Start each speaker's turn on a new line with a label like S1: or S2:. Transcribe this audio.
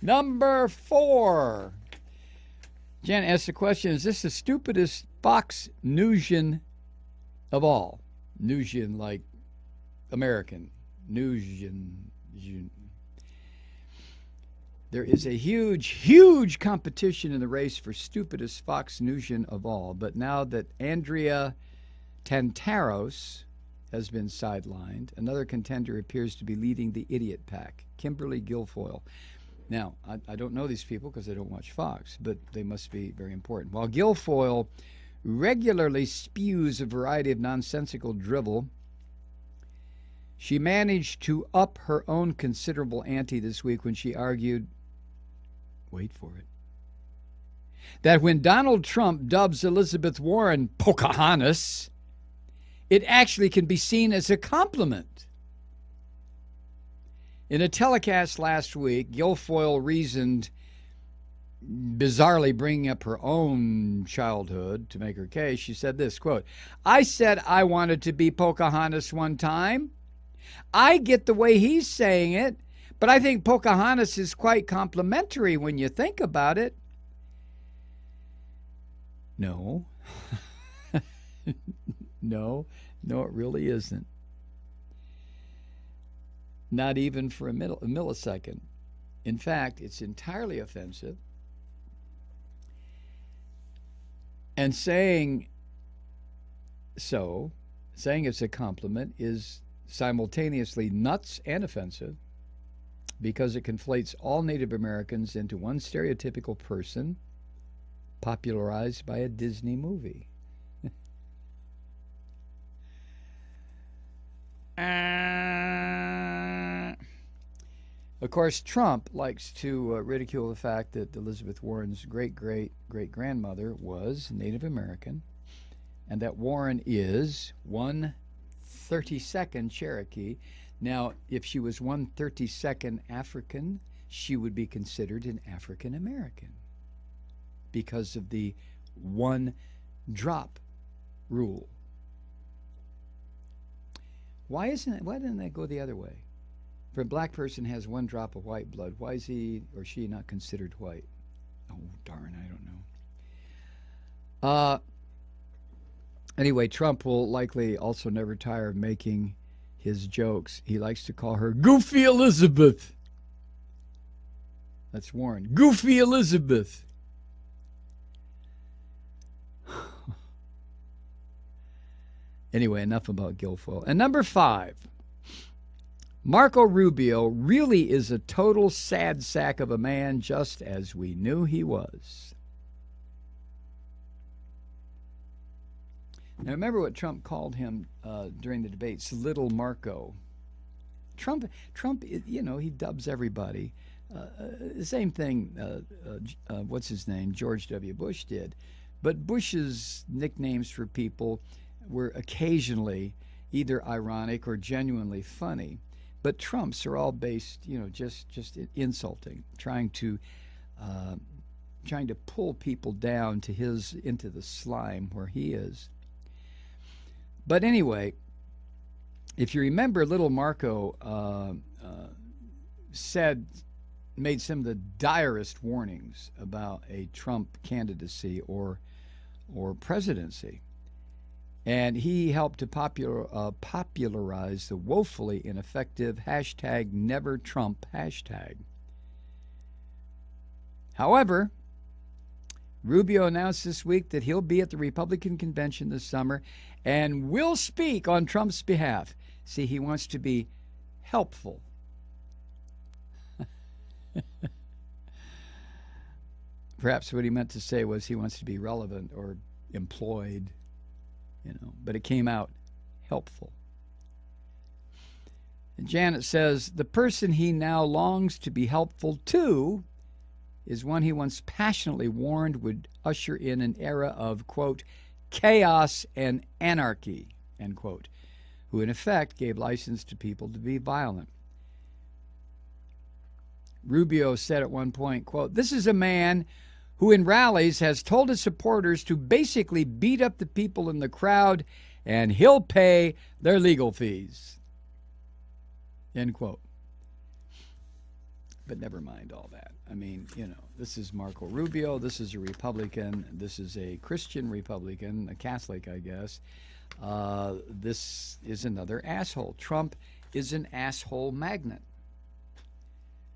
S1: Number 4. Jan asked the question, is this the stupidest Fox Newsian of all? Newsian like American. Newsian. There is a huge, huge competition in the race for stupidest Fox Newsian of all. But now that Andrea Tantaros has been sidelined, another contender appears to be leading the idiot pack, Kimberly Guilfoyle. Now, I don't know these people because I don't watch Fox, but they must be very important. While Guilfoyle regularly spews a variety of nonsensical drivel, she managed to up her own considerable ante this week when she argued, wait for it, that when Donald Trump dubs Elizabeth Warren Pocahontas, it actually can be seen as a compliment. In a telecast last week, Guilfoyle reasoned, bizarrely bringing up her own childhood to make her case. She said this, quote, I said I wanted to be Pocahontas one time. I get the way he's saying it, but I think Pocahontas is quite complimentary when you think about it. No. No, it really isn't. Not even for a millisecond. In fact, it's entirely offensive. And saying it's a compliment is simultaneously nuts and offensive because it conflates all Native Americans into one stereotypical person popularized by a Disney movie. Of course, Trump likes to ridicule the fact that Elizabeth Warren's great-great-great-grandmother was Native American and that Warren is 1/32nd Cherokee. Now, if she was 1/32nd African, she would be considered an African American because of the one drop rule. Why didn't that go the other way? If a black person has one drop of white blood, why is he or she not considered white? Oh, darn, I don't know. Anyway, Trump will likely also never tire of making his jokes. He likes to call her Goofy Elizabeth. That's Warren. Goofy Elizabeth. Anyway, enough about Guilfoyle. And number 5, Marco Rubio really is a total sad sack of a man, just as we knew he was. Now, remember what Trump called him during the debates, Little Marco. Trump, he dubs everybody. The same thing, what's his name, George W. Bush did. But Bush's nicknames for people were occasionally either ironic or genuinely funny. But Trump's are all based, just insulting, trying to pull people down into the slime where he is. But anyway, if you remember, Little Marco made some of the direst warnings about a Trump candidacy or presidency. And he helped to popularize the woefully ineffective #NeverTrump hashtag. However, Rubio announced this week that he'll be at the Republican convention this summer and will speak on Trump's behalf. See, he wants to be helpful. Perhaps what he meant to say was he wants to be relevant or employed. But it came out helpful. And Janet says, the person he now longs to be helpful to is one he once passionately warned would usher in an era of, quote, chaos and anarchy, end quote, who in effect gave license to people to be violent. Rubio said at one point, quote, this is a man who in rallies has told his supporters to basically beat up the people in the crowd and he'll pay their legal fees, end quote. But never mind all that. I mean, you know, this is Marco Rubio. This is a Republican. This is a Christian Republican, a Catholic, I guess. This is another asshole. Trump is an asshole magnet.